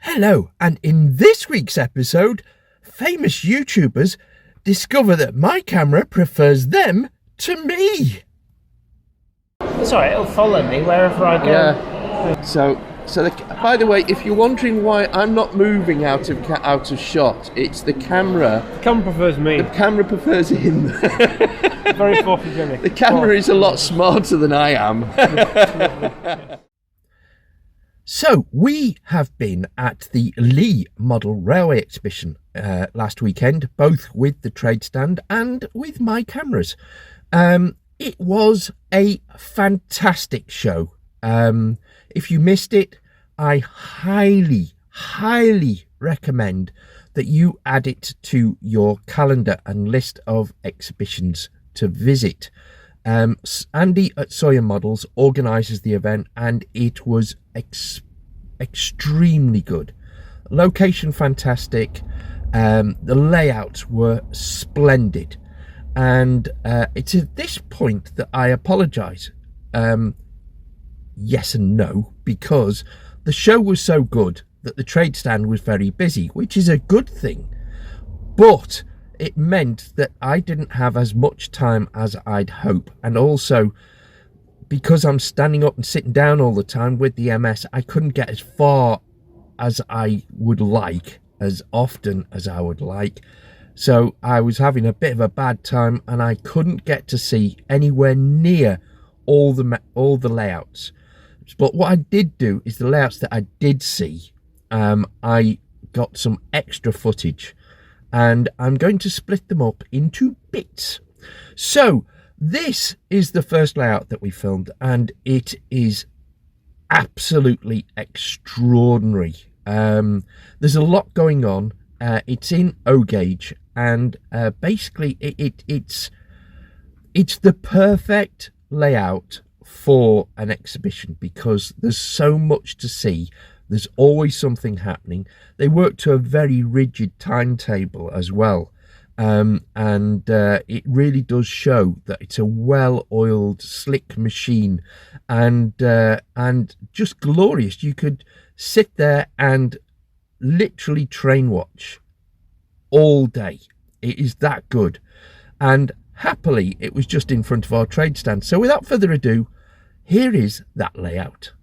Hello, and in this week's episode, famous YouTubers discover that my camera prefers them to me. It's alright, it'll follow me wherever I go. Yeah. So by the way, if you're wondering why I'm not moving out of shot, it's the camera. The camera prefers me. The camera prefers him. Very photogenic. The camera is a lot smarter than I am. So, we have been at the Leigh Model Railway Exhibition last weekend, both with the trade stand and with my cameras. It was a fantastic show. If you missed it, I highly recommend that you add it to your calendar and list of exhibitions to visit. Andy at Sawyer Models organises the event, and it was extremely good. Location fantastic, the layouts were splendid, and it's at this point that I apologise. Yes and no, because the show was so good that the trade stand was very busy, which is a good thing, but it meant that I didn't have as much time as I'd hope. And also, because I'm standing up and sitting down all the time with the MS, I couldn't get as far as I would like, as often as I would like. So I was having a bit of a bad time, and I couldn't get to see anywhere near all the layouts. But what I did do is the layouts that I did see, I got some extra footage, and I'm going to split them up into bits. So this is the first layout that we filmed, and it is absolutely extraordinary. There's a lot going on. It's in O gauge, and basically it's the perfect layout for an exhibition because there's so much to see. There's always something happening. They work to a very rigid timetable as well, and it really does show that it's a well-oiled, slick machine, and just glorious. You could sit there and literally train watch all day. It is that good, and happily it was just in front of our trade stand. So without further ado, here is that layout.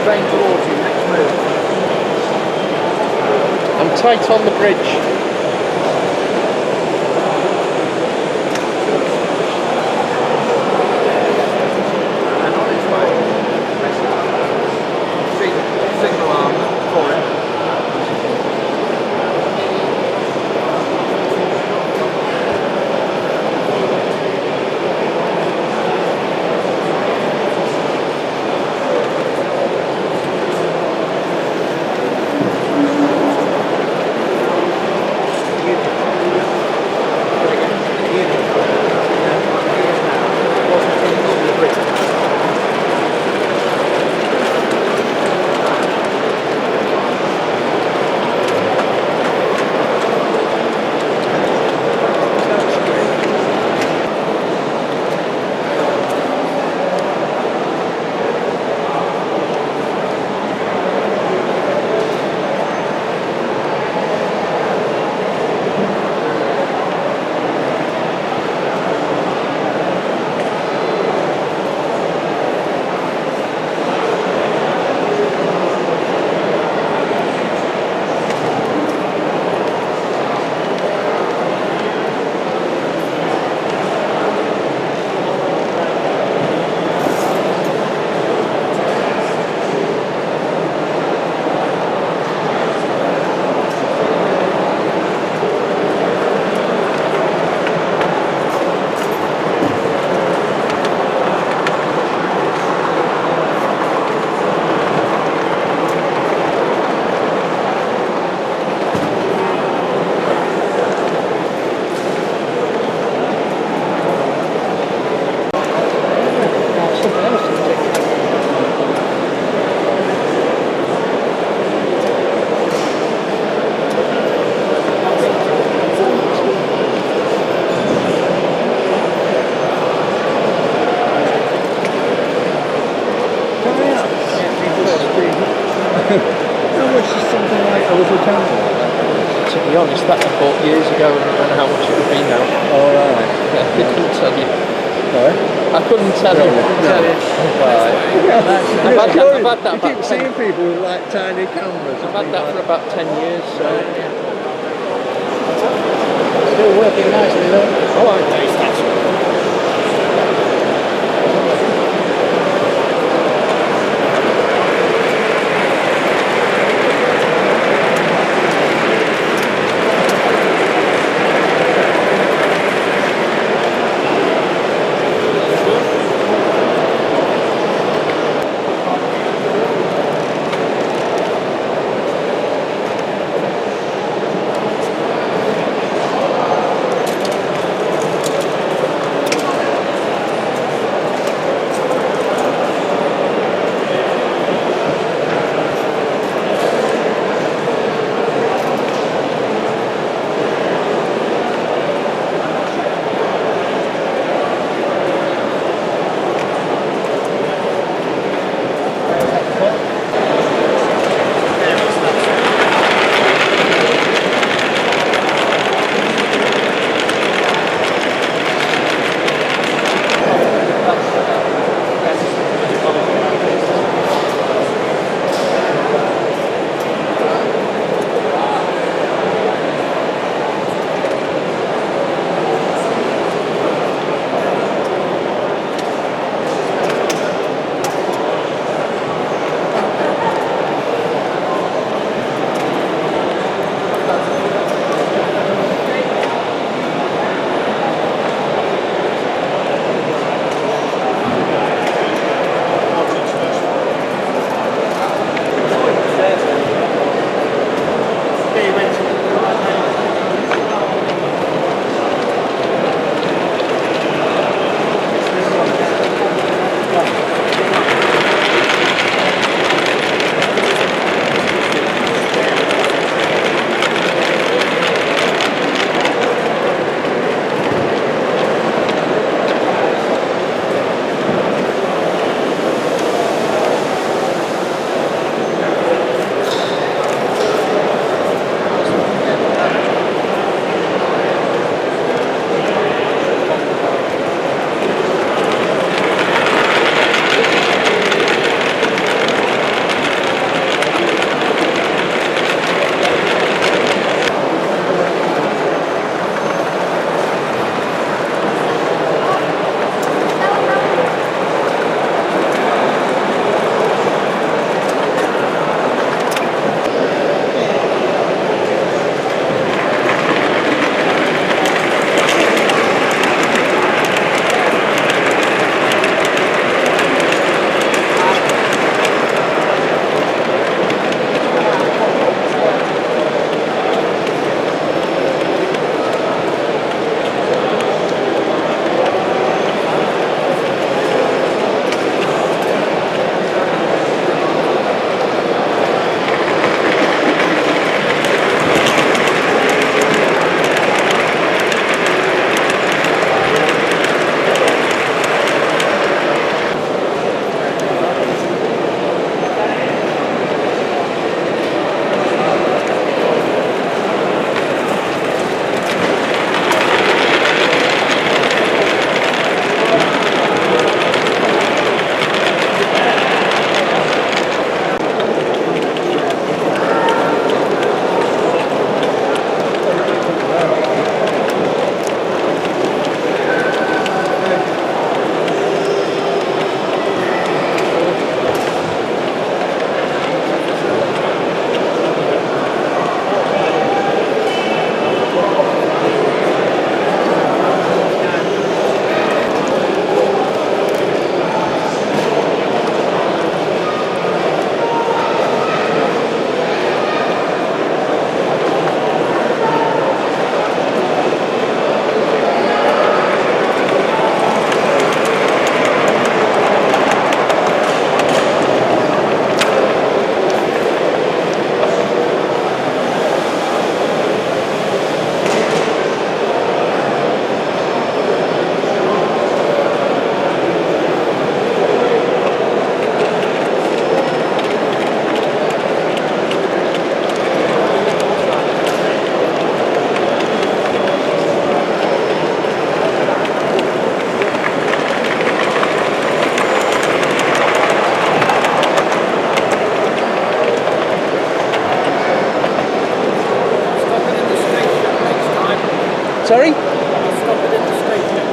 Train towards you, next move. I'm tight on the bridge. And on its way. Signal arm for it. To be honest, that I bought years ago, and I don't know how much it would be now. All right. I couldn't tell you. Sorry? I couldn't tell you. I've had that You about keep 10 seeing people with like tiny cameras. I've had that for about 10 years, so... Still working nicely though. Oh, I Sorry? Stop it in the station.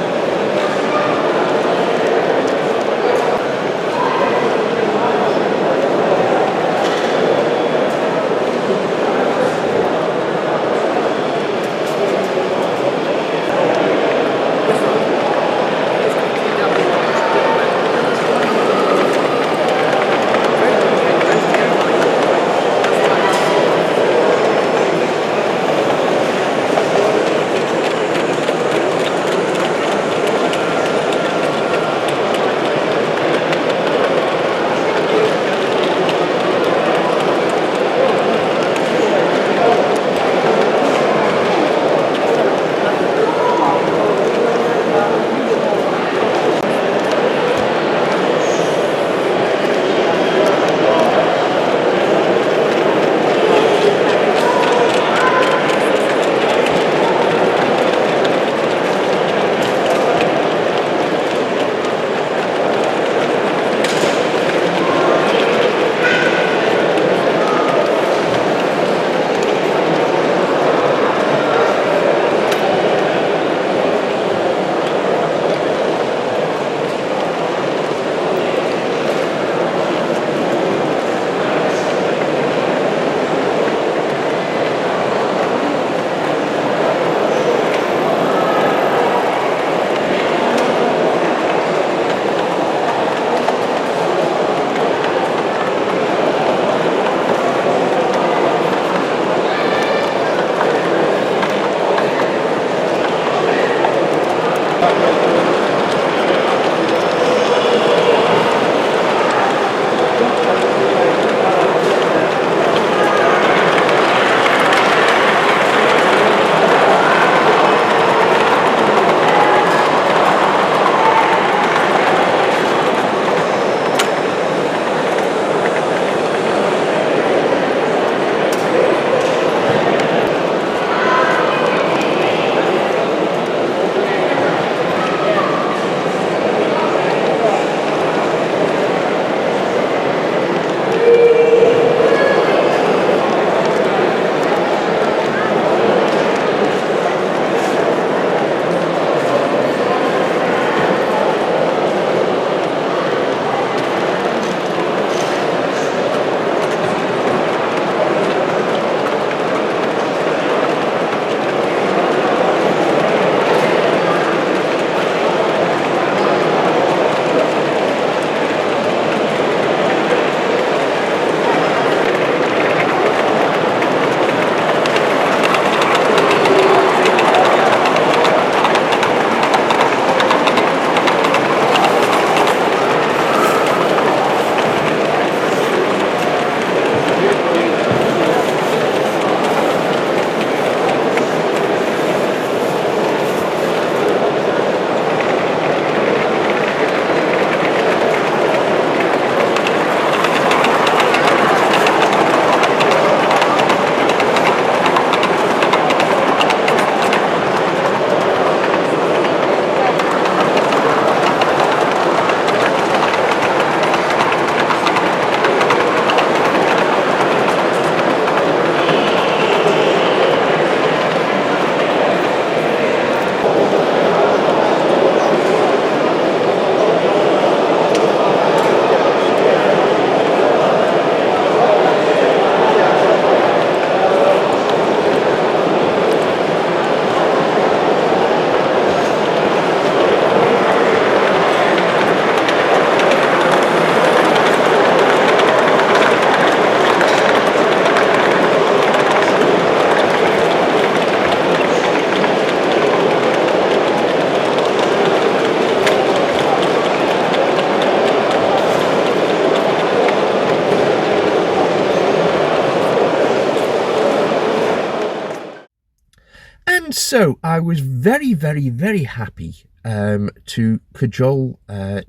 And so I was very, very, very happy to cajole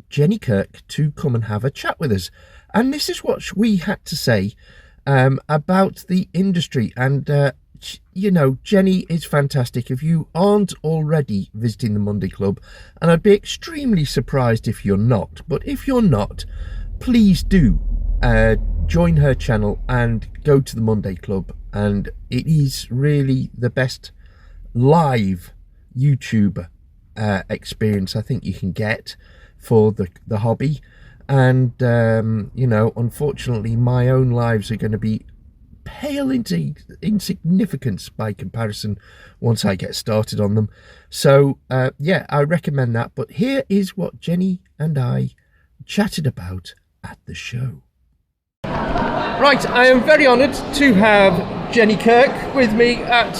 Jenny Kirk to come and have a chat with us. And this is what we had to say about the industry. And, you know, Jenny is fantastic. If you aren't already visiting the Monday Club, and I'd be extremely surprised if you're not, but if you're not, please do join her channel and go to the Monday Club. And it is really the best live YouTube experience I think you can get for the hobby. And you know, unfortunately my own lives are going to be pale into insignificance by comparison once I get started on them. So yeah, I recommend that. But here is what Jenny and I chatted about at the show. Right, I am very honoured to have Jenny Kirk with me at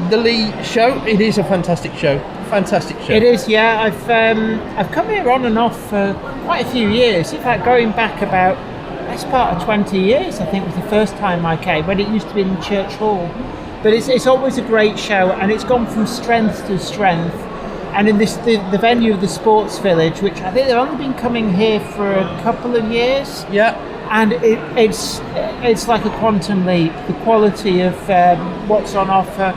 the Leigh show. It is a fantastic show. Fantastic show. It is, yeah. I've come here on and off for quite a few years. In fact, going back about best part of 20 years, I think was the first time I came, when it used to be in Church Hall. But it's always a great show, and it's gone from strength to strength. And in this the venue of the Sports Village, which I think they've only been coming here for a couple of years. Yeah. And it's like a quantum leap. The quality of what's on offer.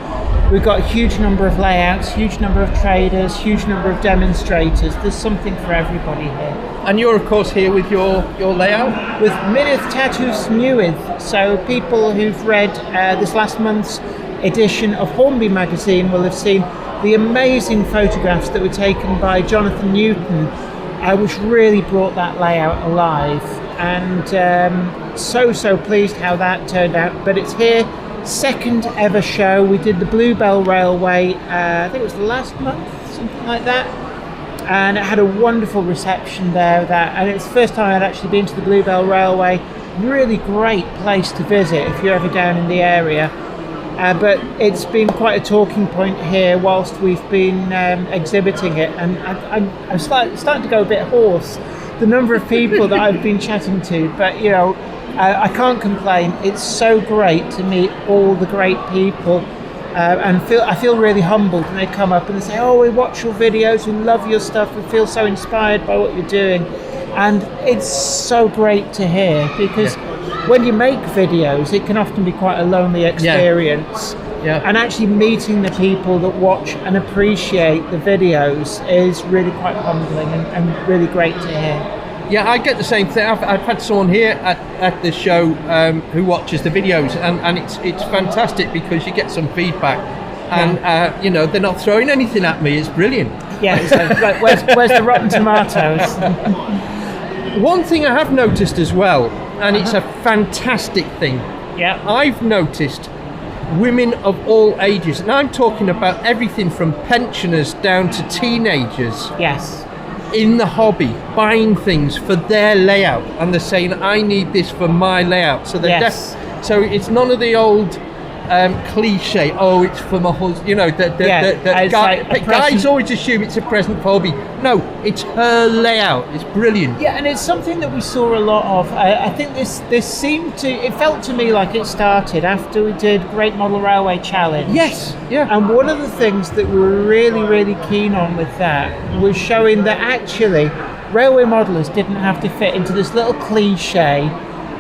We've got a huge number of layouts, huge number of traders, huge number of demonstrators. There's something for everybody here. And you're of course here with your layout? With Mynydd Tatws Newydd. So people who've read this last month's edition of Hornby magazine will have seen the amazing photographs that were taken by Jonathan Newton, which really brought that layout alive. And so pleased how that turned out. But it's here, second ever show. We did the Bluebell Railway, I think it was last month, something like that. And it had a wonderful reception there. And it's the first time I'd actually been to the Bluebell Railway. Really great place to visit if you're ever down in the area. But it's been quite a talking point here whilst we've been exhibiting it. And I'm starting to go a bit hoarse, the number of people that I've been chatting to. But, you know, I can't complain. It's so great to meet all the great people. And I feel really humbled when they come up and they say, oh, we watch your videos, we love your stuff, we feel so inspired by what you're doing. And it's so great to hear, because when you make videos, it can often be quite a lonely experience. Yeah. And actually meeting the people that watch and appreciate the videos is really quite humbling and really great to hear. Yeah, I get the same thing. I've had someone here at the show who watches the videos, and it's fantastic because you get some feedback, and you know, they're not throwing anything at me. It's brilliant. Yeah, it's like, where's the rotten tomatoes? One thing I have noticed as well, and it's a fantastic thing. Yeah, I've noticed women of all ages, and I'm talking about everything from pensioners down to teenagers. Yes. In the hobby, buying things for their layout, and they're saying, I need this for my layout. So so it's none of the old cliche, oh, it's for my husband, you know, guys always assume it's a present for hobby. No, it's her layout. It's brilliant. Yeah, and it's something that we saw a lot of. I think this it felt to me like it started after we did Great Model Railway Challenge. Yes, yeah. And one of the things that we were really, really keen on with that was showing that actually railway modellers didn't have to fit into this little cliche.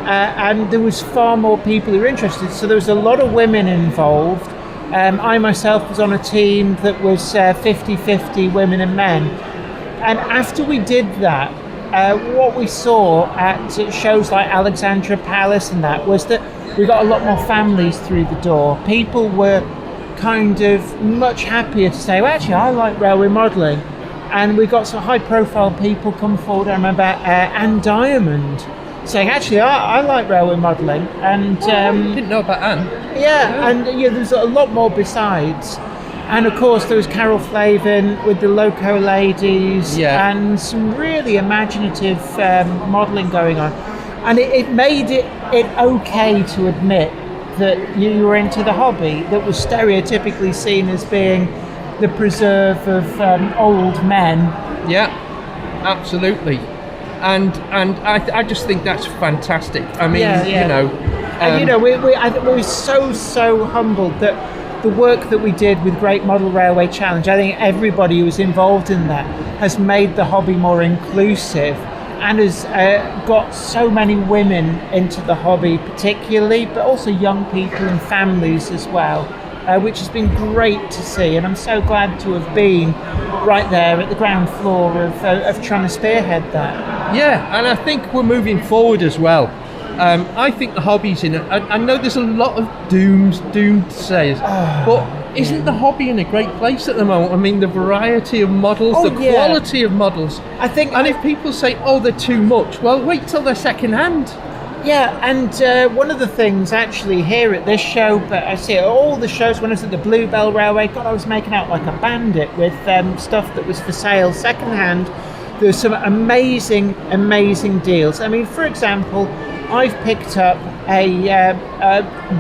And there was far more people who were interested. So there was a lot of women involved. I myself was on a team that was 50-50 women and men. And after we did that, what we saw at shows like Alexandra Palace and that was that we got a lot more families through the door. People were kind of much happier to say, well, actually, I like railway modelling. And we got some high-profile people come forward. I remember Anne Diamond saying, actually, I like railway modelling. And didn't know about Anne. Yeah, and there's a lot more besides. And of course, there was Carol Flavin with the Loco Ladies, and some really imaginative modelling going on. And it made it okay to admit that you were into the hobby that was stereotypically seen as being the preserve of old men. Yeah, absolutely. And I just think that's fantastic. I mean, you know, and we're so humbled that the work that we did with Great Model Railway Challenge, I think everybody who was involved in that has made the hobby more inclusive and has got so many women into the hobby particularly, but also young people and families as well, which has been great to see. And I'm so glad to have been right there at the ground floor of trying to spearhead that. Yeah, and I think we're moving forward as well. I think the hobby's in it. I know there's a lot of doomsayers, but isn't the hobby in a great place at the moment? I mean, the variety of models, quality of models. I think, and if people say, "Oh, they're too much," well, wait till they're second hand. Yeah, and one of the things actually here at this show, but I see at all the shows when I was at the Bluebell Railway, God, I was making out like a bandit with stuff that was for sale second hand. There were some amazing deals. I mean, for example, I've picked up a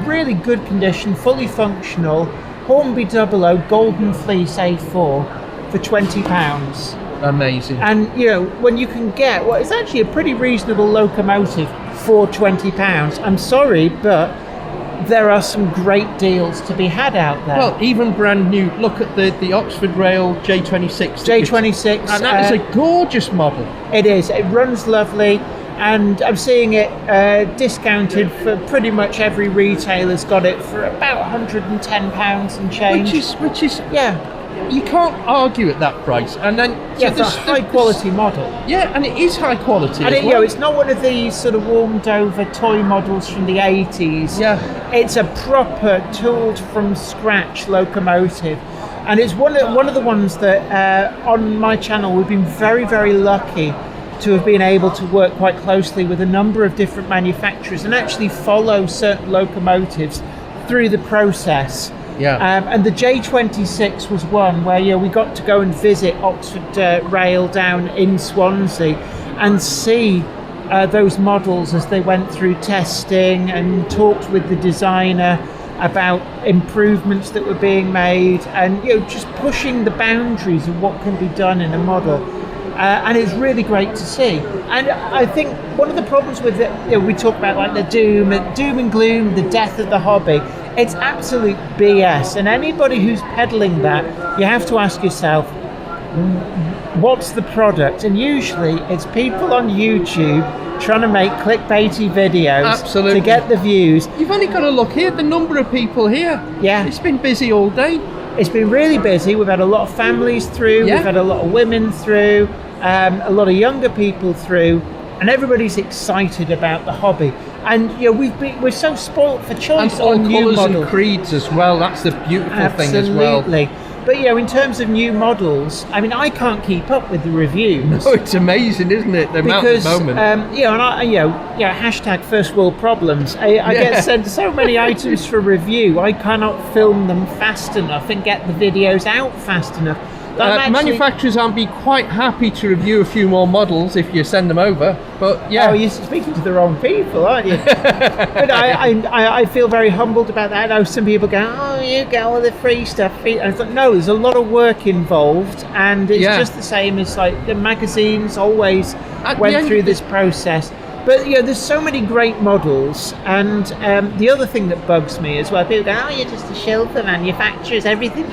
really good condition, fully functional Hornby 00 Golden Fleece A4 for £20. Amazing. And when you can get what is actually a pretty reasonable locomotive for £20, I'm sorry, but there are some great deals to be had out there. Well, even brand new. Look at the Oxford Rail J26. J26, and that is a gorgeous model. It is. It runs lovely. And I'm seeing it discounted for pretty much every retailer's got it for about £110 and change. Which is you can't argue at that price. And then it's a high quality model. Yeah, and it is high quality. And it's not one of these sort of warmed over toy models from the 80s. Yeah, it's a proper tooled from scratch locomotive. And it's one of the ones that on my channel we've been very, very lucky to have been able to work quite closely with a number of different manufacturers and actually follow certain locomotives through the process. Yeah. And the J26 was one where we got to go and visit Oxford Rail down in Swansea and see those models as they went through testing and talked with the designer about improvements that were being made and just pushing the boundaries of what can be done in a model. And it's really great to see. And I think one of the problems with it, we talk about like the doom and gloom, the death of the hobby. It's absolute BS. And anybody who's peddling that, you have to ask yourself, what's the product? And usually it's people on YouTube trying to make clickbaity videos to get the views. You've only got to look here, the number of people here. Yeah. It's been busy all day. It's been really busy. We've had a lot of families through, we've had a lot of women through, a lot of younger people through, and everybody's excited about the hobby. And we're so spoilt for choice and all on new colours models and creeds as well. That's the beautiful thing as well. Absolutely. But in terms of new models, I mean, I can't keep up with the reviews. No, it's amazing, isn't it? The amount at the moment. Hashtag first world problems. I get sent so many items for review. I cannot film them fast enough and get the videos out fast enough. Manufacturers aren't be quite happy to review a few more models if you send them over, but yeah. Oh, you're speaking to the wrong people, aren't you? But I feel very humbled about that. I know some people go, "Oh, you get all the free stuff." And I thought, no, there's a lot of work involved, and it's just the same as like the magazines always went through this process. But there's so many great models, and the other thing that bugs me as well, people go, "Oh, you're just a shill for manufacturers. Everything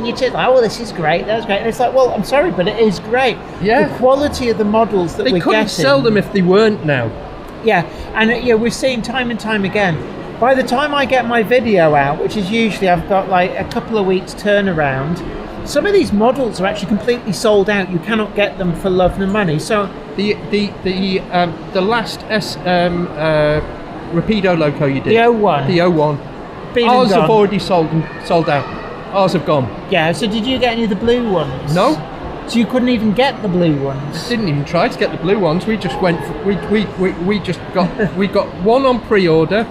you just this is great, that's great." And it's like, well, I'm sorry, but it is great. Yeah. The quality of the models that we're getting. They couldn't sell them if they weren't now. Yeah, and we're seeing time and time again. By the time I get my video out, which is usually I've got like a couple of weeks turnaround, some of these models are actually completely sold out. You cannot get them for love nor money. So the last Rapido loco you did, the 01, ours have already sold out. Ours have gone. Yeah. So did you get any of the blue ones? No. So you couldn't even get the blue ones. Didn't even try to get the blue ones. We just went. We just got. We got one on pre-order.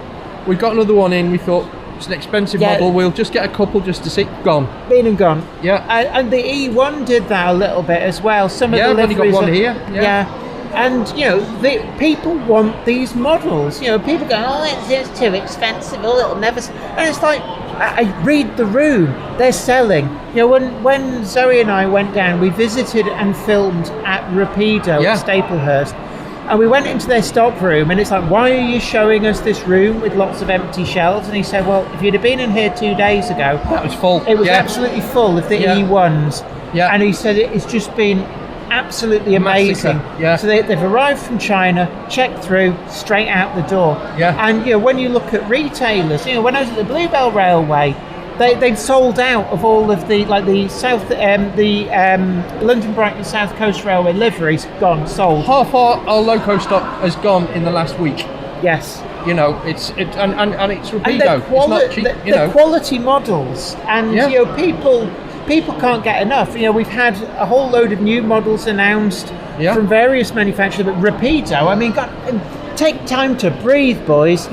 We got another one in. We thought, it's an expensive model, we'll just get a couple just to see. Gone. Been and gone. Yeah. And the E1 did that a little bit as well. Some of the I've only got one here. Yeah. And the people want these models. People go, "Oh, it's too expensive. Oh, it'll never." And it's like, I read the room. They're selling. When Zoe and I went down, we visited and filmed at Rapido at Staplehurst. And we went into their stock room, and it's like, "Why are you showing us this room with lots of empty shelves?" And he said, "Well, if you'd have been in here 2 days ago, that was full. It was absolutely full of the E1s." Yeah. And he said it's just been absolutely amazing. Yeah. So they've arrived from China, checked through, straight out the door. Yeah. And when you look at retailers, when I was at the Bluebell Railway, they'd sold out of all of the London Brighton South Coast Railway liveries. Gone, sold. Half our loco stock has gone in the last week. Yes. You know, it's and it's And rapido. It's not cheap. You the know, quality models, and Yeah. you know, people can't get enough. You know, we've had a whole load of new models announced Yeah. from various manufacturers, but rapido. I mean, God, take time to breathe, boys.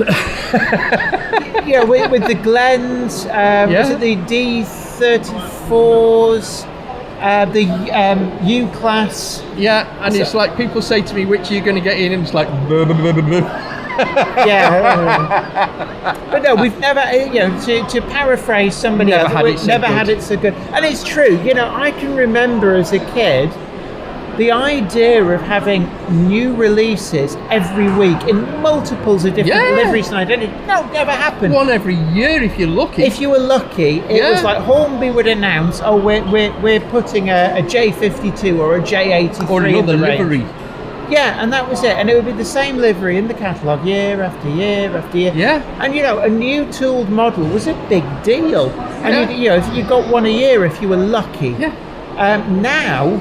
You know, with the Glens, was it the D34s, the U-Class? yeah, and it's like people say to me, which are you going to get in? And it's like, blah, blah, blah, blah, blah. Yeah. But no, we've never, you know, to paraphrase somebody Never else, had we've it so never good. had it so good. And it's true, you know, I can remember as a kid the idea of having new releases every week in multiples of different Yeah. liveries and identities. No, never happened. One every year if you're lucky. If you were lucky, it Yeah. was like Hornby would announce, "Oh, we're putting a J52 or a J83 or in another the range." livery. Yeah, and that was it. And it would be the same livery in the catalogue year after year after year. Yeah. And you know, a new tooled model was a big deal. And Yeah. you know, if you got one a year if you were lucky. Yeah. Now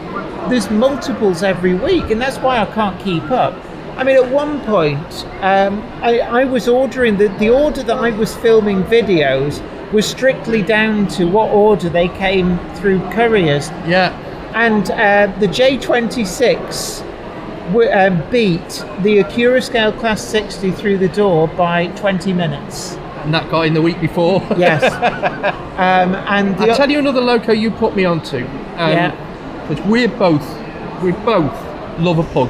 there's multiples every week, and that's why I can't keep up. I mean, at one point, I was ordering the order that I was filming videos was strictly down to what order they came through couriers, Yeah. and the J26 beat the Acura Scale Class 60 through the door by 20 minutes. And that got in the week before. Yes. And I'll tell you another loco you put me onto. Yeah. Because we both love a pug.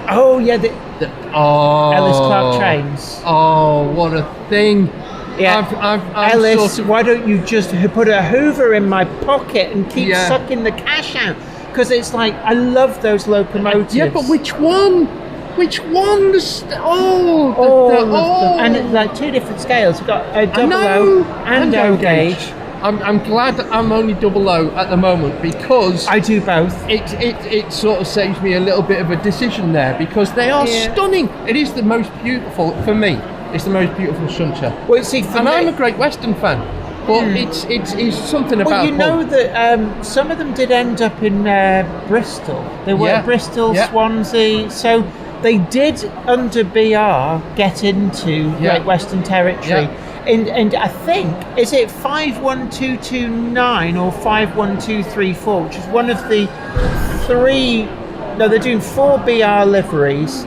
Oh yeah, the Oh. Ellis Clark trains. Oh, what a thing. Yeah, I'm Ellis, sort of- why don't you just put a Hoover in my pocket and keep Yeah. sucking the cash out? Because it's like, I love those locomotives. Yeah, but which one? Which one? All of them. And it's like two different scales. You've got a double O and O gauge. I'm glad that I'm only double O at the moment because I do both. it sort of saves me a little bit of a decision there because they are Yeah. stunning. It is the most beautiful, for me, it's the most beautiful shunter. Well, see, for And me, I'm a Great Western fan, but it's something about well, you a know pub. that some of them did end up in Bristol. They were Yeah. Bristol, Yeah. Swansea. So they did, under BR, get into Yeah. Great Western Territory. Yeah. And I think, is it 51229 or 51234, which is one of the three, no, they're doing 4 BR liveries.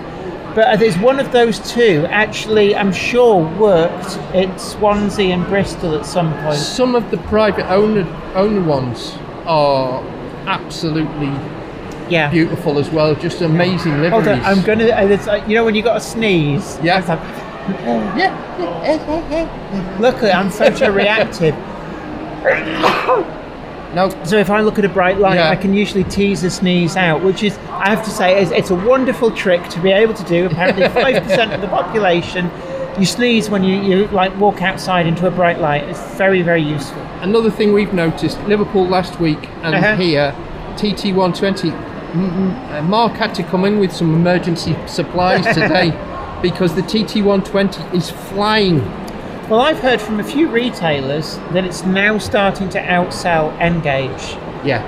But there's one of those two actually, I'm sure, worked in Swansea and Bristol at some point. Some of the private owner ones are absolutely Yeah. beautiful as well, just amazing liveries. Hold on, I'm gonna. It's like, you know when you got to sneeze. Yeah. It's like, Yeah. luckily, I'm photoreactive. No. So if I look at a bright light, Yeah. I can usually tease a sneeze out, which is, I have to say, it's a wonderful trick to be able to do. Apparently, 5% of the population, you sneeze when you like walk outside into a bright light. It's very, very useful. Another thing we've noticed, Liverpool last week and here, TT120, Mark had to come in with some emergency supplies today because the TT120 is flying. Well, I've heard from a few retailers that it's now starting to outsell N-Gauge. Yeah,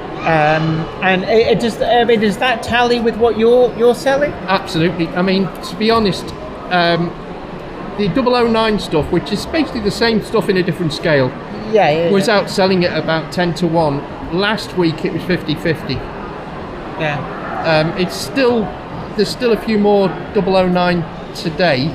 And it does. I mean, does that tally with what you're selling? absolutely. I mean, to be honest, the 009 stuff, which is basically the same stuff in a different scale, Yeah. was outselling it about 10 to 1. Last week it was 50-50. Yeah. There's still a few more 009 today,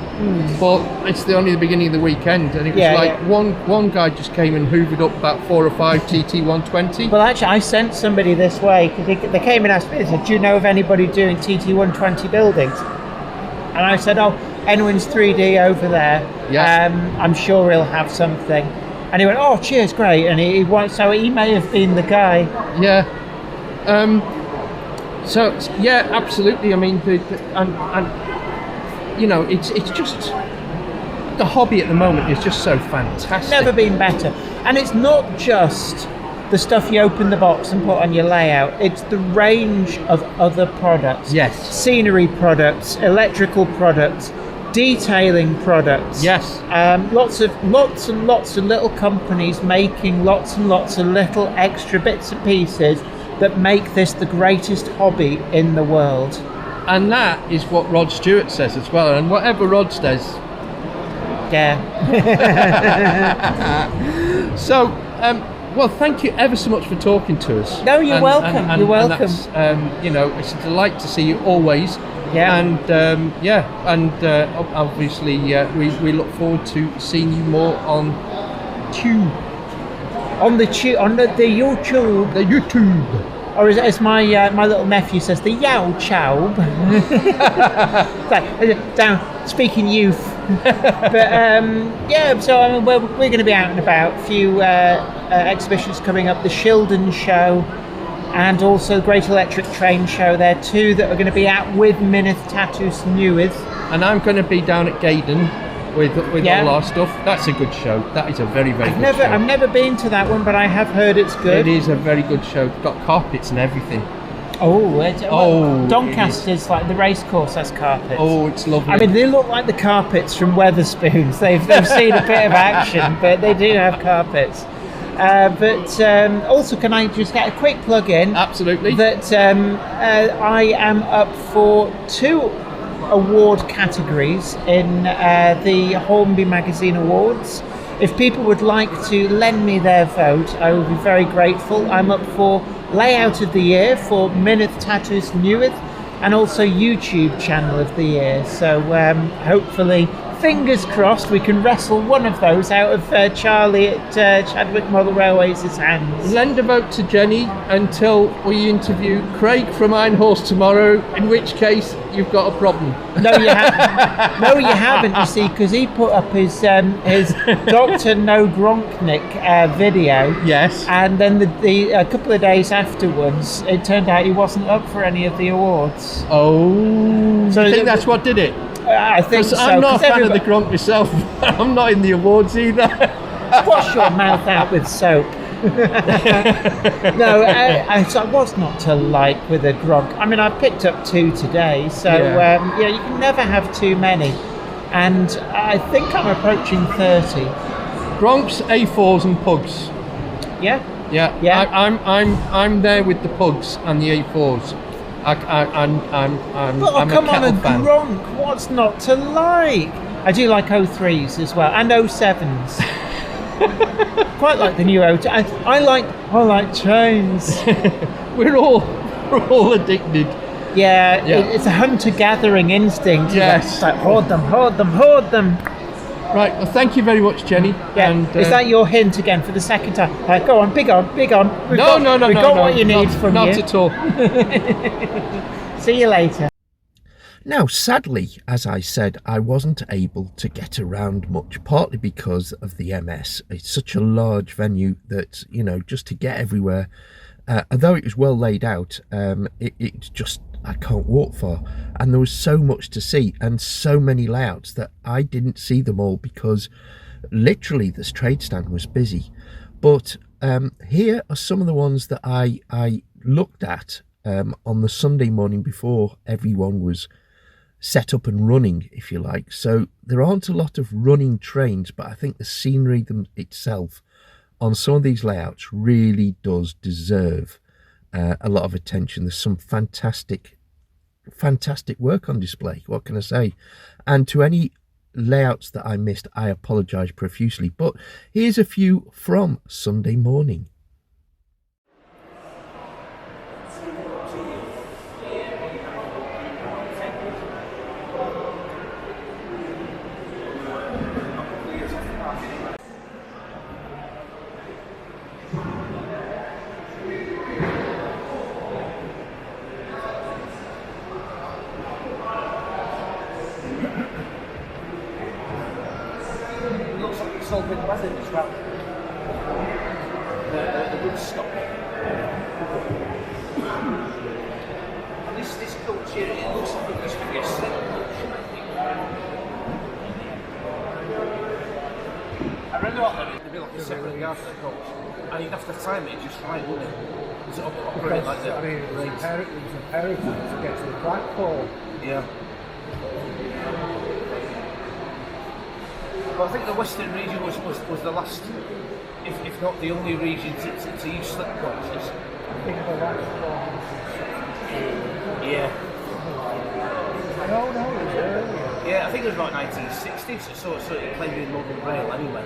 but it's only the beginning of the weekend, and it was one guy just came and hoovered up about 4 or 5 TT120. Well, actually, I sent somebody this way because they came and asked me. They said, "Do you know of anybody doing TT120 buildings?" And I said, "Oh, Enwin's 3D over there. Yes. I'm sure he'll have something." And he went, "Oh, cheers, great." And he so he may have been the guy. Yeah. So yeah, absolutely. I mean, and you know, it's just the hobby at the moment is just so fantastic. Never been better. And it's not just the stuff you open the box and put on your layout. It's the range of other products. Yes. Scenery products, electrical products, detailing products. Yes. Lots and lots of little companies making lots and lots of little extra bits and pieces that make this the greatest hobby in the world. And that is what Rod Stewart says as well. And whatever Rod says. Yeah. So, well, thank you ever so much for talking to us. No, you're welcome. You're welcome. And that's, you know, it's a delight to see you always. Yeah. And obviously, we look forward to seeing you more on Tube. On the YouTube. The YouTube. Or as my little nephew says, the YouTube. Down speaking youth. But yeah, so I mean, we're going to be out and about. A few exhibitions coming up. The Shildon Show, and also the Great Electric Train Show. There are two that are going to be out with Minith Tatws Newydd. And I'm going to be down at Gaydon with all our stuff. That's a good show. That is a very, very good show. I've never been to that one, but I have heard it's good. It is a very good show. It's got carpets and everything. Doncaster's like the racecourse has carpets. Oh, it's lovely. I mean, they look like the carpets from Weatherspoons. They've seen a bit of action, but they do have carpets. But also, can I just get a quick plug in? Absolutely. That I am up for 2 award categories in the Hornby Magazine Awards. If people would like to lend me their vote, I will be very grateful. I'm up for Layout of the Year for Minith Tatws Newydd, and also YouTube Channel of the Year. So hopefully, fingers crossed, we can wrestle one of those out of Charlie at Chadwick Model Railways' hands. Lend a vote to Jenny until we interview Craig from Iron Horse tomorrow, in which case you've got a problem. No, you haven't. No, you haven't, you see, because he put up his Dr. No Gronknik video. Yes. And then a couple of days afterwards, it turned out he wasn't up for any of the awards. Oh. So I think that's what did it? I think so. I'm not a fan of the Gronk myself. I'm not in the awards either. Wash your mouth out with soap. No, I was not to like with a Gronk. I mean, I picked up 2 today, so you can never have too many. And I think I'm approaching 30. Gronks, A4s, and pugs. Yeah. I'm there with the pugs and the A4s. I'm come a on, a fan. Gronk, what's not to like? I do like 03s as well, and 07s. Quite like the new 02. I like trains. we're all addicted. Yeah. It's a hunter-gathering instinct. Yes. It's like hoard them. Right, well, thank you very much, Jenny. Yeah. And, is that your hint again for the second time? Like, go on, big on. We've got what you need from you. Not at all. See you later. Now, sadly, as I said, I wasn't able to get around much, partly because of the MS. It's such a large venue that, you know, just to get everywhere, although it was well laid out, it's just, I can't walk far. And there was so much to see and so many layouts that I didn't see them all because literally this trade stand was busy. But here are some of the ones that I looked at on the Sunday morning before everyone was set up and running, if you like. So there aren't a lot of running trains, but I think the scenery itself on some of these layouts really does deserve a lot of attention. There's some fantastic work on display. What can I say? And to any layouts that I missed, I apologise profusely. But here's a few from Sunday morning. It's all been weathered as well. The wood stock. And this coach here, it looks like it used to be a slip coach, I think. I remember it'd be like a separate yard for the coach, and you'd have to time it just right, wouldn't it? Was it operated like that? I mean, it was imperative to get to the platform. Yeah. But I think the Western region was the last, if not the only region to use slip coaches. I think the last one. Yeah. No, it was earlier. Yeah, I think it was about 1960s, so it played in Model Rail anyway.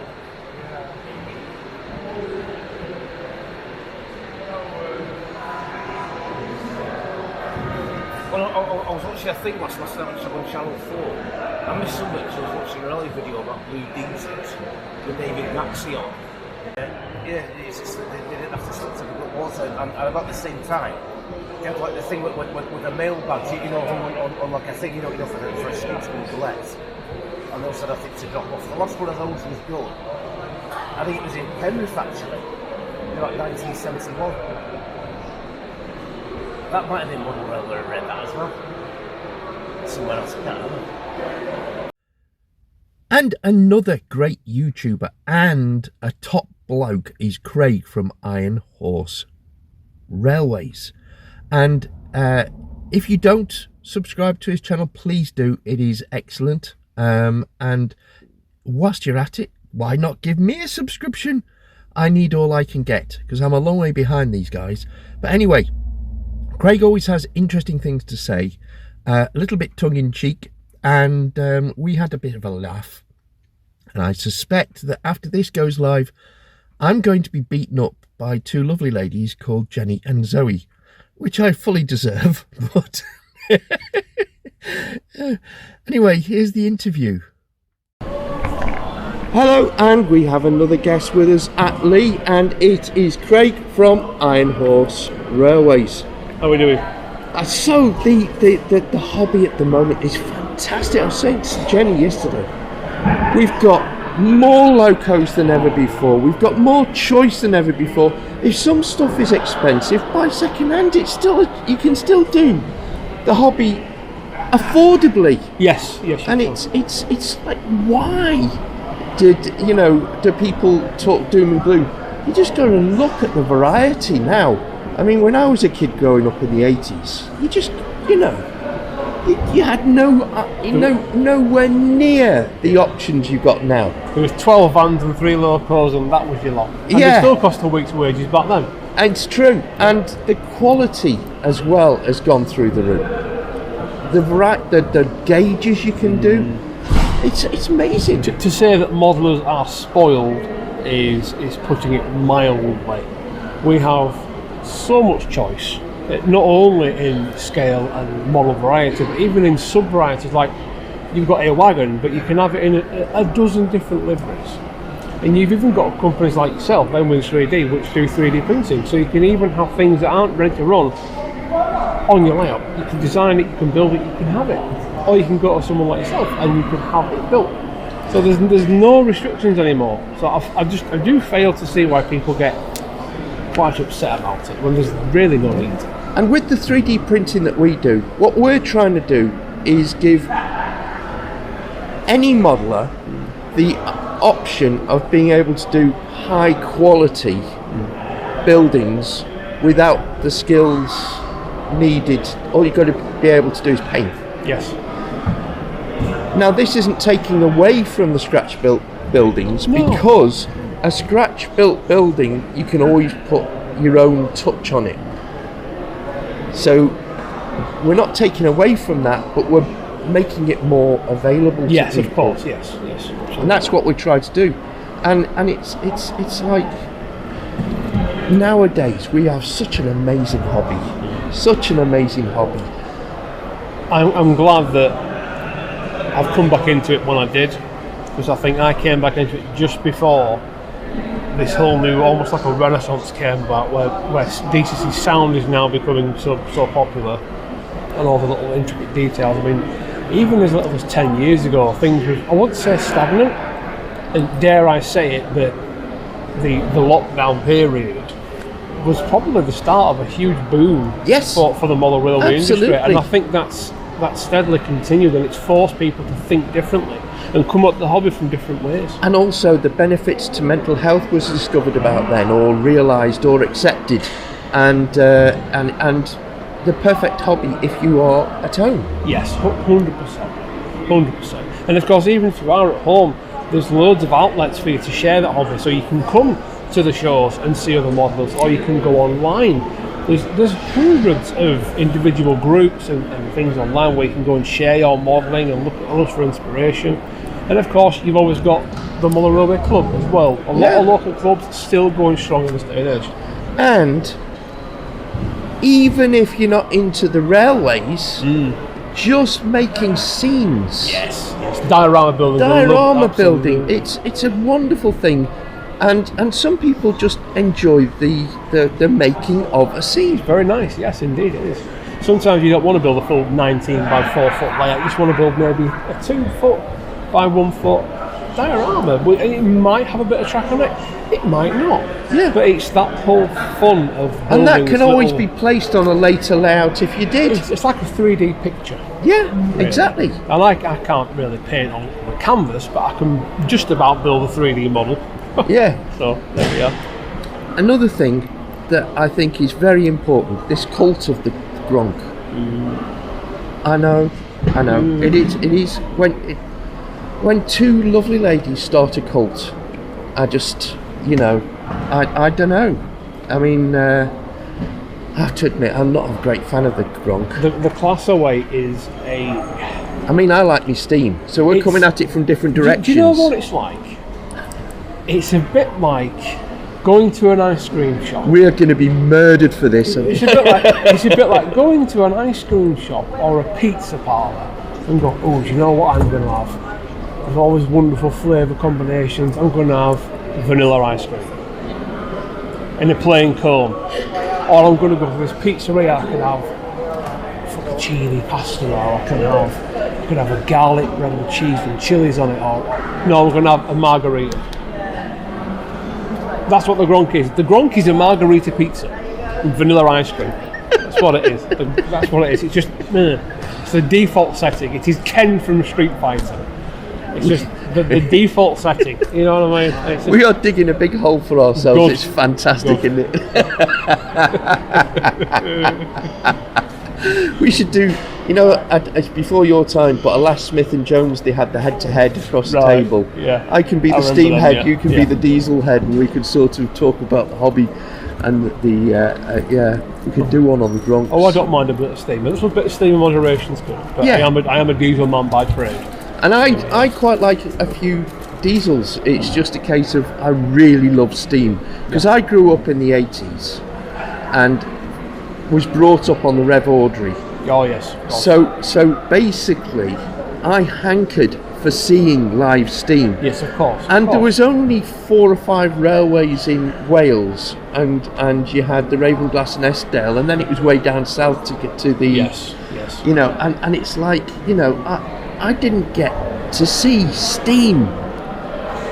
Well, I was watching, I think last night on Channel 4. I missed something because I was watching an early video about blue diesels with David Maxey on. Yeah, it's just, they didn't have to stop to put water, and about the same time, they had like the thing with the mail bags, you know, on like a thing, you know, for a school collect, and they also had a thing to drop off. The last one of those was done. I think it was in Penrith actually, in like 1971. That might have been Model Railway I read that as well. Somewhere else, I can't remember. And another great YouTuber and a top bloke is Craig from Iron Horse Railways. And if you don't subscribe to his channel, please do. It is excellent. And whilst you're at it, why not give me a subscription? I need all I can get because I'm a long way behind these guys. But anyway, Craig always has interesting things to say, a little bit tongue-in-cheek, and we had a bit of a laugh. And I suspect that after this goes live, I'm going to be beaten up by two lovely ladies called Jenny and Zoe, which I fully deserve. But anyway, here's the interview. Hello, and we have another guest with us at Leigh, and it is Craig from Iron Horse Railways. How are we doing? So the hobby at the moment is fantastic. I was saying to Jenny yesterday, we've got more locos than ever before. We've got more choice than ever before. If some stuff is expensive, buy second hand. It's still you can still do the hobby affordably. Yes. And it's like, why do people talk doom and gloom? You just got to look at the variety now. I mean, when I was a kid growing up in the 80s, you had nowhere near the options you got now. There was 12 vans and 3 locos, and that was your lot. And yeah, it still cost a week's wages back then. And it's true, and the quality as well has gone through the roof. The gauges you can do, it's amazing. To say that modelers are spoiled is putting it mildly. We have so much choice, not only in scale and model variety, but even in sub varieties. Like, you've got a wagon, but you can have it in a dozen different liveries. And you've even got companies like yourself, Wins 3D, which do 3D printing, so you can even have things that aren't ready to run on your layout. You can design it, you can build it, you can have it, or you can go to someone like yourself and you can have it built. So there's no restrictions anymore. So I do fail to see why people get quite upset about it when there's really no need. And with the 3D printing that we do, what we're trying to do is give any modeler the option of being able to do high quality buildings without the skills needed. All you've got to be able to do is paint. Yes. Now, this isn't taking away from the scratch built buildings, because a scratch built building, you can always put your own touch on it. So we're not taking away from that, but we're making it more available to people. Yes, of course, yes. And that's what we try to do. And it's like, nowadays we have such an amazing hobby. I'm glad that I've come back into it when I did, because I think I came back into it just before this whole new, almost like a renaissance came about, where DCC sound is now becoming so popular, and all the little intricate details. I mean, even as little as 10 years ago, things were, I wouldn't say stagnant, and dare I say it, that the lockdown period was probably the start of a huge boom. Yes, for the model railway absolutely. industry, and I think that's steadily continued, and it's forced people to think differently and come up the hobby from different ways. And also the benefits to mental health was discovered about then, or realised, or accepted, and the perfect hobby if you are at home. Yes, 100%. And of course, even if you are at home, there's loads of outlets for you to share that hobby. So you can come to the shows and see other models, or you can go online There's hundreds of individual groups and things online where you can go and share your modelling and look at others for inspiration. And of course, you've always got the Model Railway Club as well. A lot of local clubs still going strong in this day and age. And even if you're not into the railways, just making scenes. Yes. Diorama building. Diorama building. It's a wonderful thing. And some people just enjoy the making of a scene. Very nice, yes, indeed it is. Sometimes you don't want to build a full 19 by 4 foot layout. You just want to build maybe a 2 foot by 1 foot diorama. It might have a bit of track on it. It might not. Yeah. But it's that whole fun of building. And that can always be placed on a later layout if you did. It's like a 3D picture. Yeah, really. Exactly. And I can't really paint on the canvas, but I can just about build a 3D model. Yeah. So there we are. Another thing that I think is very important, this cult of the Gronk. I know. It is when two lovely ladies start a cult, I just, I don't know. I mean, I have to admit, I'm not a great fan of the Gronk. The class away is I mean, I like me steam, so we're coming at it from different directions. Do you know what it's like? It's a bit like going to an ice cream shop. We're going to be murdered for this. It's a bit like going to an ice cream shop or a pizza parlour and go, oh, do you know what I'm going to have? There's always wonderful flavour combinations. I'm going to have vanilla ice cream in a plain cone. Or I'm going to go to this pizzeria, I can have fettuccine pasta, or I could have a garlic bread with cheese and chilies on it, or no, I'm going to have a margarita. That's what the Gronk is. The Gronk is a margarita pizza with vanilla ice cream. That's what it is. That's what it is. It's just, it's the default setting. It is Ken from Street Fighter. It's just the default setting. You know what I mean? We are digging a big hole for ourselves. Good. It's fantastic, isn't it? We should do, before your time, but Alas Smith and Jones, they had the head-to-head across the table. Yeah. I can be the steam head, you can be the diesel head, and we could sort of talk about the hobby and we could do one on the Gronks. Oh, I don't mind a bit of steam. A little bit of steam and moderation's good. But I am a diesel man by trade. And I quite like a few diesels. It's just a case of I really love steam because I grew up in the 80s and was brought up on the Rev Audrey. Oh yes. So basically, I hankered for seeing live steam. Yes, of course. And there was only 4 or 5 railways in Wales, and you had the Ravenglass and Eskdale, and then it was way down south to get to the. Yes. And it's like I didn't get to see steam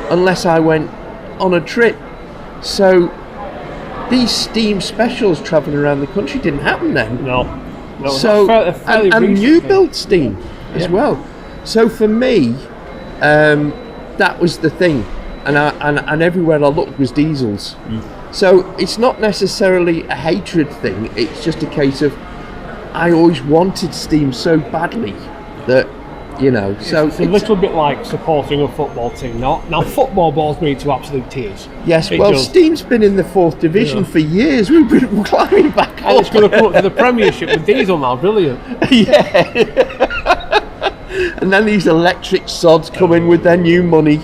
unless I went on a trip. So these steam specials travelling around the country didn't happen then. No. So and new build steam as well. So for me, that was the thing, and everywhere I looked was diesels. So it's not necessarily a hatred thing. It's just a case of I always wanted steam so badly that. So it's a little bit like supporting a football team. Now football bores me to absolute tears. Yes, steam's been in the 4th division for years. We've been climbing back and it's going to come up to the Premiership with diesel now. Brilliant. Yeah. And then these electric sods come in with their new money.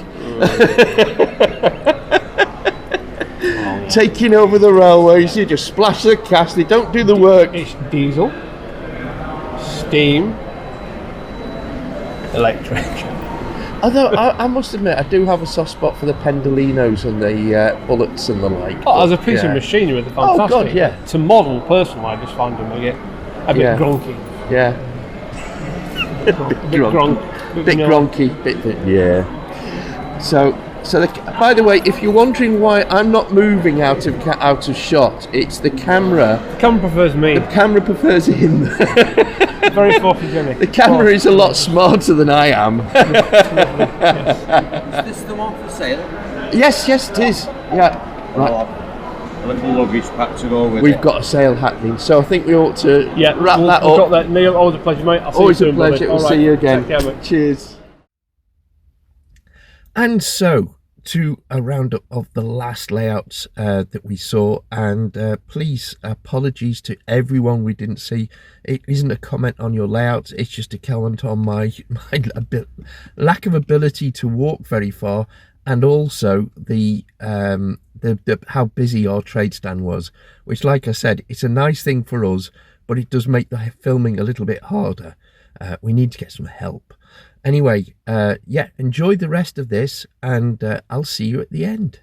Taking over the railways. You just splash the cash. They don't do the work. It's diesel, steam, electric. Although I must admit, I do have a soft spot for the Pendolinos and the Bullets and the like. Oh, as a piece of machinery, they're fantastic. Oh God, yeah. To model, personally, I just find them a bit gronky. Yeah. Bit gronky. Yeah. So by the way, if you're wondering why I'm not moving out of shot, it's the camera. The camera prefers me. The camera prefers him. Very photogenic. The camera is a lot smarter than I am. Is this the one for sale? Yes, it is. Yeah. Right. A little luggage pack to go with We've got a sale happening, so I think we ought to wrap that up. Got that. Neil, always a pleasure, mate. Always a pleasure. We'll see you again. Take care, mate. Cheers. And so, to a roundup of the last layouts that we saw, and please, apologies to everyone we didn't see. It isn't a comment on your layouts, it's just a comment on my lack of ability to walk very far, and also the how busy our trade stand was, which, like I said, it's a nice thing for us, but it does make the filming a little bit harder. We need to get some help. Anyway, yeah, enjoy the rest of this, and I'll see you at the end.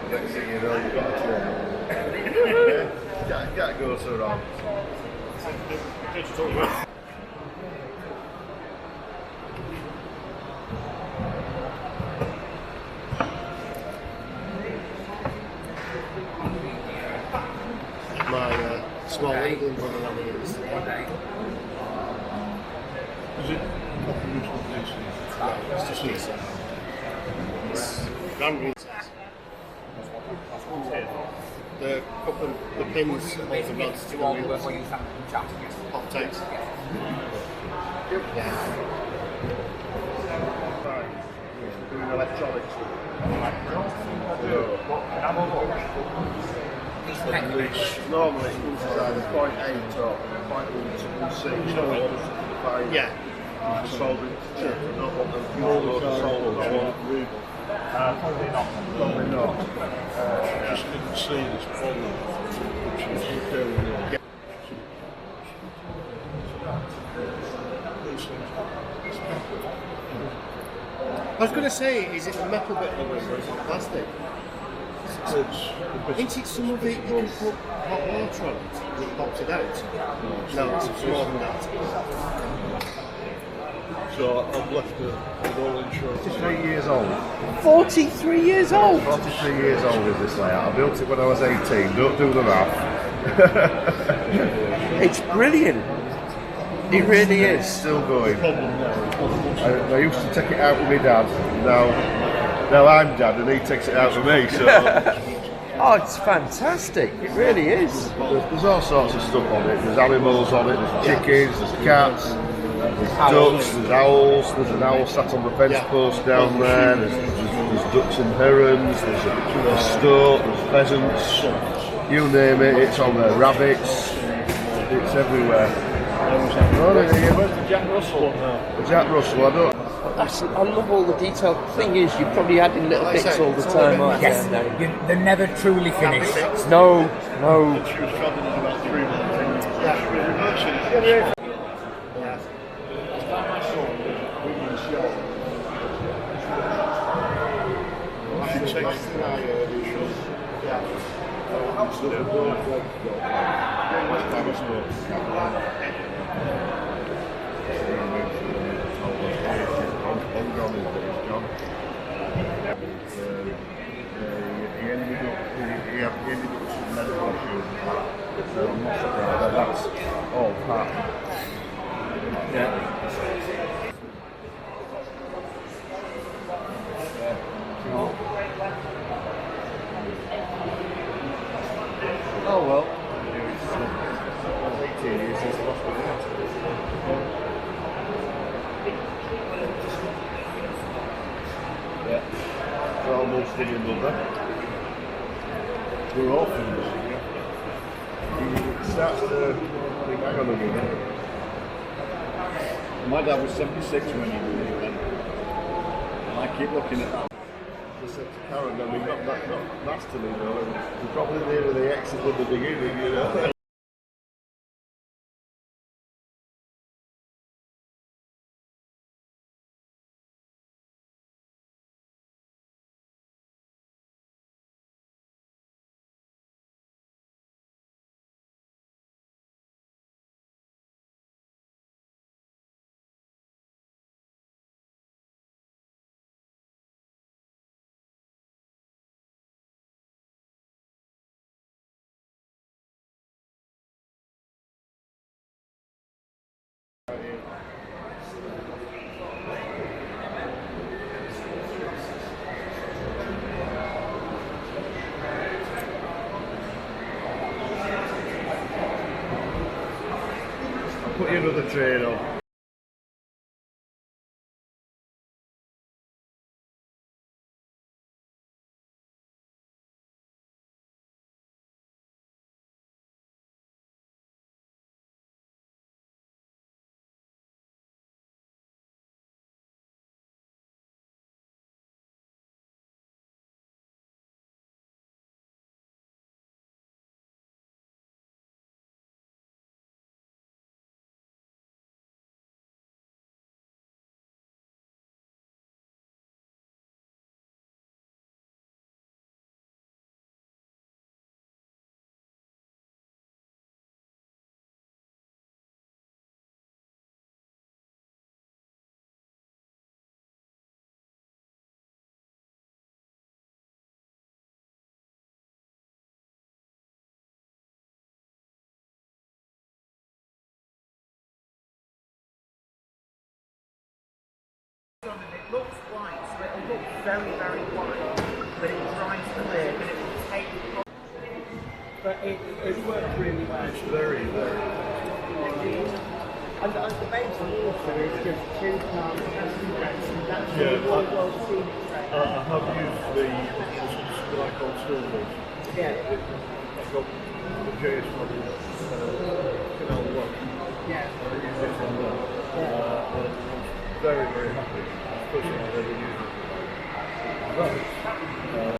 Next thing you know, you've got a train. Can't go so wrong. My small England running on the other side. Is it it's just this. Grand Green says. The couple, the pins hold the rods to the wheels. Hot takes. Yeah. Doing electronics. Normally it comes as either 0.8 or 0.126. Yeah. Solving chips. I don't want them to solve. I want real. Probably not. Probably not. Just didn't see this problem, which is doing. I was going to say, is it the metal bit of it or is it the plastic? Ain't it some of it you can put hot water on it and it pops it out? No, it's more than that. So I've left the whole insurance. 43 years old. 43 years old? 43 years old is this layout. I built it when I was 18. Don't do the math. It's brilliant. It really is. It's still going. I used to take it out with my dad. Now I'm dad and he takes it out with me. So. Oh, it's fantastic. It really is. There's all sorts of stuff on it. There's animals on it. There's chickens. There's cats. There's ducks, there's owls, there's an owl sat on the fence post down there, there's ducks and herons, there's stoat, there's pheasants, you name it, it's on there, rabbits, it's everywhere. Where's the Jack Russell? The Jack Russell, I don't... I love all the detail. The thing is, you're probably adding little bits all the time, aren't you? Yes, they're never truly finished. No. She was travelling in about 3 months. He ended up with some medical issues. So I'm not surprised that's all part. Yeah. Oh well. It's 18 years since the hospital. Yeah. We're almost in another. We're orphans. He starts to think, hang on a minute. My dad was 76 when he went. And I keep looking at that. I said to Karen, I mean, not nastily, though. We're probably near the exit of the beginning, you know. put your other train on. It looks white, so it'll look very, very white, but it dries clear, but it will take. But it works really well. It's very, very. And the base water is just 2 cars passing brakes, and that's Yeah, the world scenic train. I have used the what I call silver. Yeah. I've got the JS model Canal 1. Yeah. I use it on there. I'm very, very happy. First time I've ever used it. Right.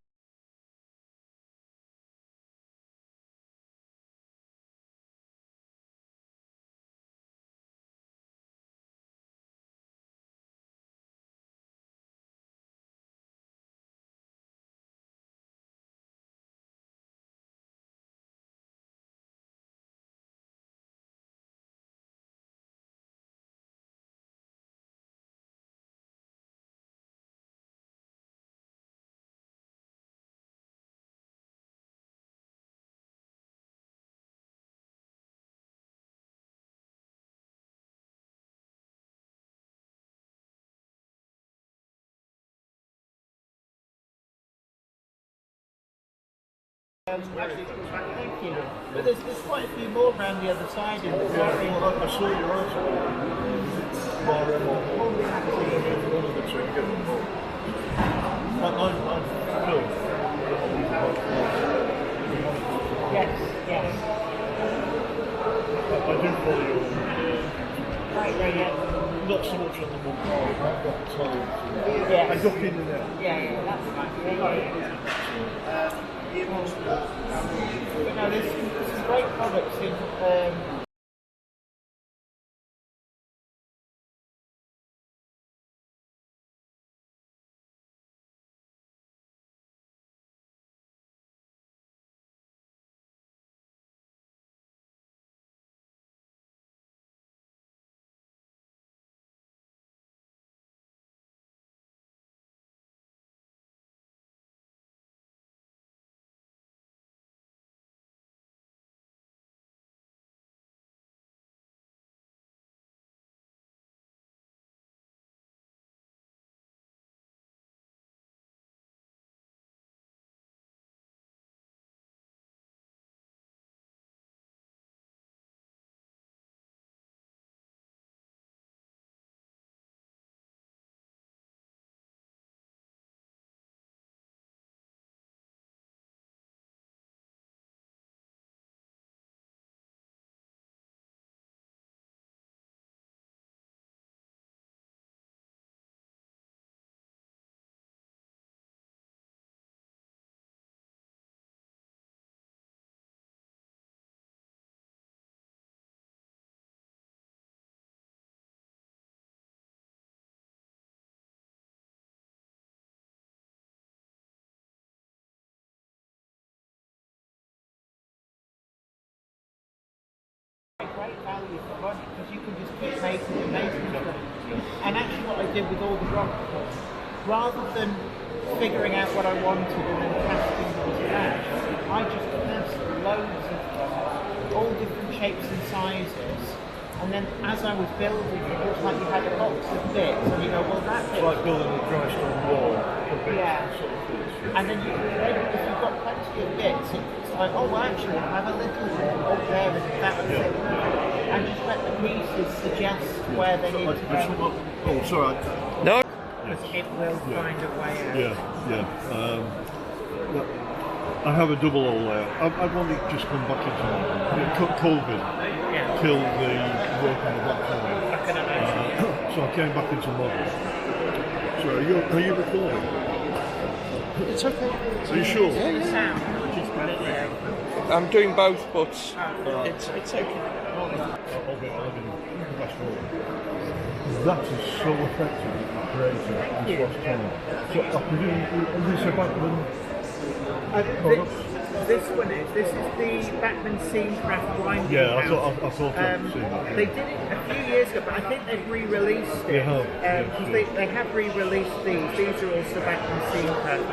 Actually, it's called back, thank you. But there's quite a few more around the other side in the I saw your article. One of the two get them both. I'm Phil. Yes. I do follow you on Right, yeah. not so much on the one car, I've got time to Yes. I duck in and out. Yeah, that's right. Yeah. But no, there's some great products in. Great value for money because you can just keep making amazing stuff. And actually what I did with all the rock cuts, rather than figuring out what I wanted and then casting them to match, I just cast loads of them, all different shapes and sizes, and then as I was building it, it was like you had a box of bits and you go, well that bit... It's like building a dry stone wall. Yeah. And then you can, if you've got plenty of bits, it's like, oh well, actually I have a little bit up there and that was it. and just let the pieces suggest where they need to go. Oh, sorry. No. Because it will find a way out. I have a double hole layout. I've only just come back into COVID killed the work on the platform. I can imagine. So I came back into model. So are you recording? It's okay. Are you sure? Sound, just the video. I'm doing both, but it's okay. I'll be fast forward. That is so effective at creating this last time. So I presume is this a Backman? This one is. This is the Backman Scenecraft winding Yeah, house. I thought I'd seen it. They did it a few years ago, but I think they've re-released it. They have, They have re-released these. These are also Backman Scenecraft.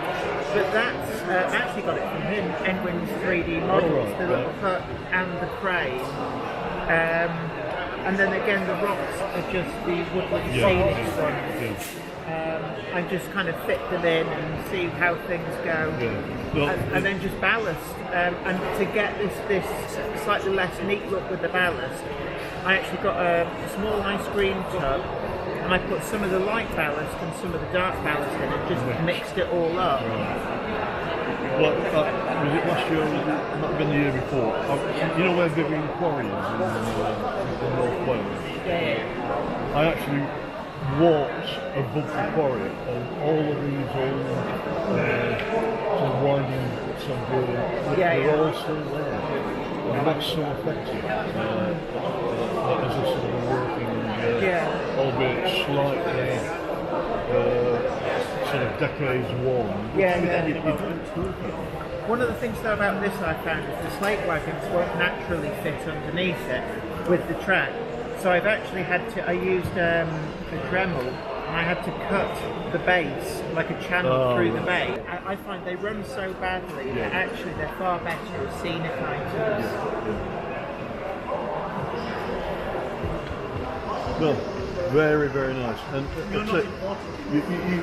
But that's actually got it from him, Edwin's 3D models, the little hut and the crane. And then again, the rocks are just the woodland scenic ones. And just kind of fit them in and see how things go, and then just ballast. And to get this slightly less neat look with the ballast, I actually got a small ice cream tub, and I put some of the light ballast and some of the dark ballast in, and just mixed it all up. Well, was it last year or was it might have been the year before? You know where Vivian Quarry is in North Wales? I actually walked above the quarry on all of these old sort of winding bits I'm doing. They're all still there. And that's so effective. As a sort of working, albeit slightly sort of decades worn. One of the things though about this I found is the slate wagons won't naturally fit underneath it with the track. So I've actually I used a Dremel, and I had to cut the base, like a channel through the base. I find they run so badly that actually they're far better as scenic items. Well, very, very nice. And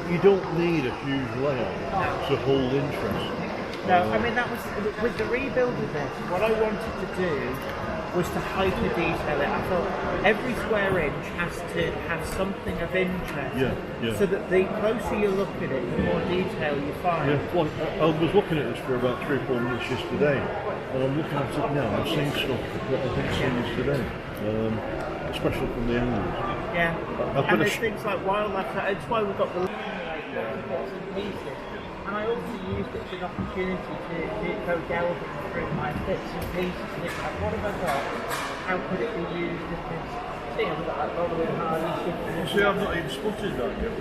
you don't need a huge layout to hold interest. No, I mean that was, with the rebuild of this, what I wanted to do was to hyper detail it. I thought every square inch has to have something of interest, so that the closer you look at it, the more detail you find. Well, I was looking at this for about 3 or 4 minutes yesterday, and I'm looking at it now. I'm seeing stuff that I didn't see yesterday, especially from the angles. And there's things like wildlife. It's why we've got the bits and pieces. And I also used it as an opportunity to go delving through my bits and pieces. And it's like, what have I got? How could it be used in this thing? I've got like Rolling Hardy. See, I've not even spotted that yet.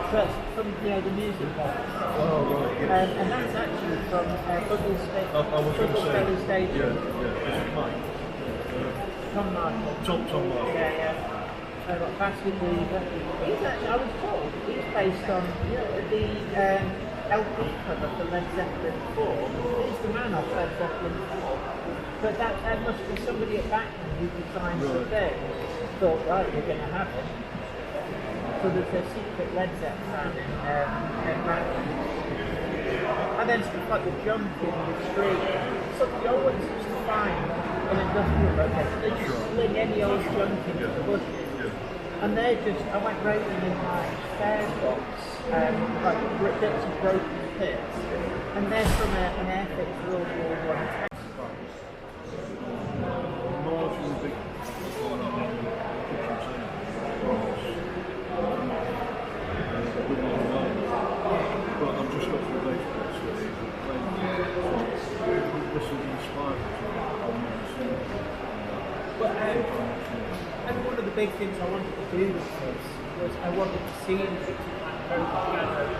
So it's from the music box. Oh, right, yes. And that's actually from Buggle Stadium. Tom Martin. Tom Martin. Basket Weaver. He's actually, I was told, he's based on the LP cover for Led Zeppelin 4. He's the man off Led Zeppelin 4. But that must be somebody at Backman who designed the thing. Thought, right, we're going to have it. So there's a secret Led Zeppelin fan in Backman. And then stuff like the junk in the street. Something you always used to find in industrial locations. They just sling any old junk into the bushes. And they're just, I went racing in my spare box, like bits of broken pits, and they're from an Airfix World War I test box. But I've just got to the database this will inspire And one of the big things I wanted to do with this was I wanted to see the picture of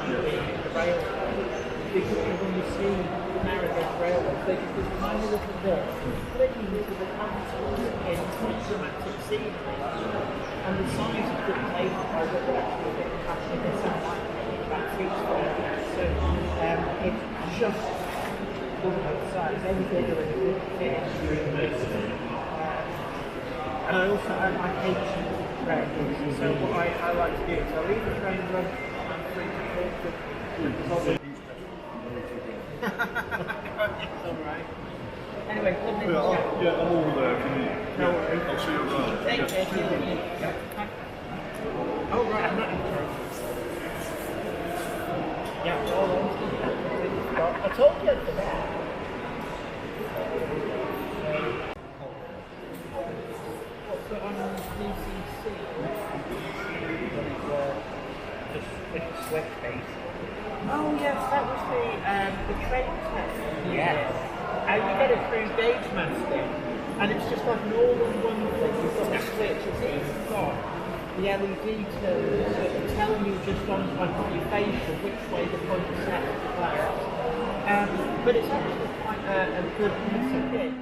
the railway. Because when you see the Narrowgauge railways, they just this tiny little bit flicking into the contours in dramatic scenery. And the size of the table by what we're actually getting happening in some about 3 square meters. So it's just both sides, any bigger and good fit. And I also have my patient trains. So what I like to do is I leave the train run and 3 to 4 It's alright. Anyway, lovely to chat. Yeah, I'm over there. No worries. I'll see you around. Take care. See you later. Oh, right, I'm not interested. Yeah, all on. I told you for that. What's it on DCC? Just Swift base. Oh yes, that was the train test. Yes. And you get a through gauge master, and it's just like an all-in-one thing. You've got the switch. It's even got the LED to tell you just on like your facial which way the point is set to play. But it's actually quite a good piece of kit.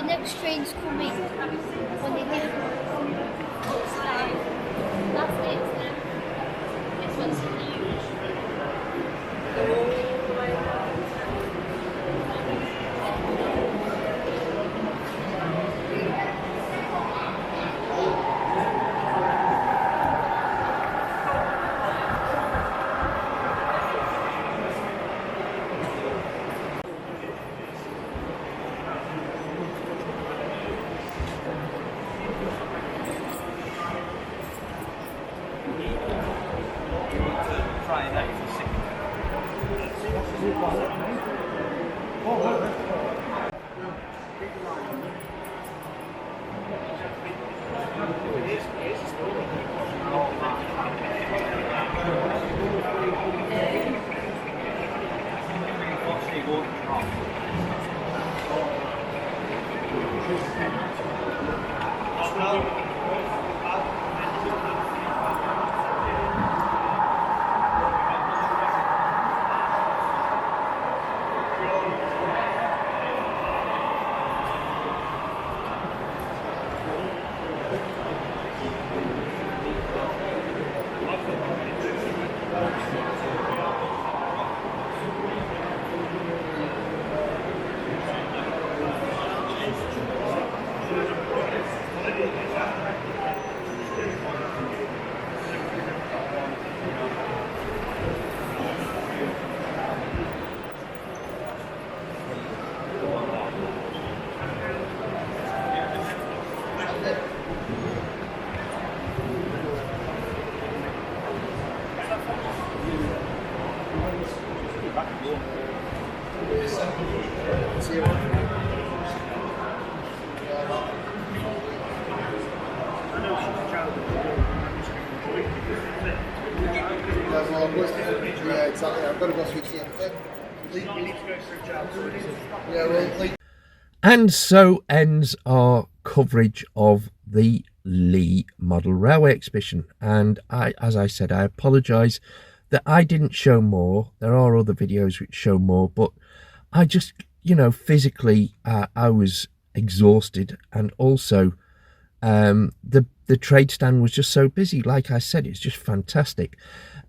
next train's coming when they get. That's it. This one's huge. Yeah, exactly. I've got to go through CFA. We need to go through jobs. Yeah, well, And so ends our coverage of the Leigh Model Railway Exhibition. And as I said, I apologise that I didn't show more. There are other videos which show more, but I just, physically, I was exhausted, and also the trade stand was just so busy. Like I said, it's just fantastic.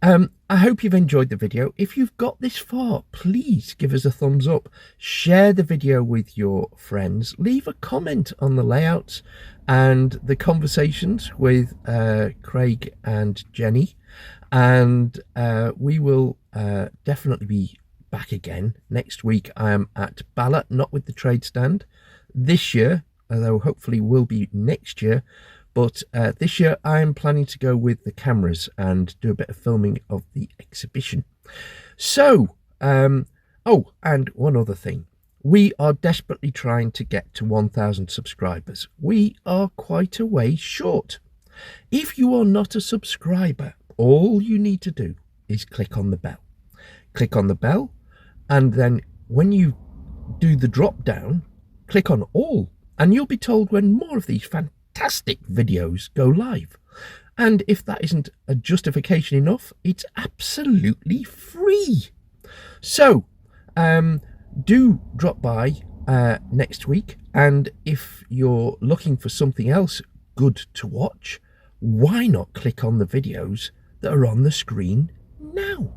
I hope you've enjoyed the video. If you've got this far, please give us a thumbs up. Share the video with your friends. Leave a comment on the layouts and the conversations with Craig and Jenny. And we will definitely be back again. Next week I am at Ballot, not with the trade stand. This year, although hopefully will be next year. But this year I am planning to go with the cameras and do a bit of filming of the exhibition. So, oh, and one other thing. We are desperately trying to get to 1,000 subscribers. We are quite a way short. If you are not a subscriber, all you need to do is click on the bell. Click on the bell, and then when you do the drop down, click on all, and you'll be told when more of these fantastic videos go live. And if that isn't a justification enough, it's absolutely free. So do drop by next week, and if you're looking for something else good to watch, why not click on the videos that are on the screen now?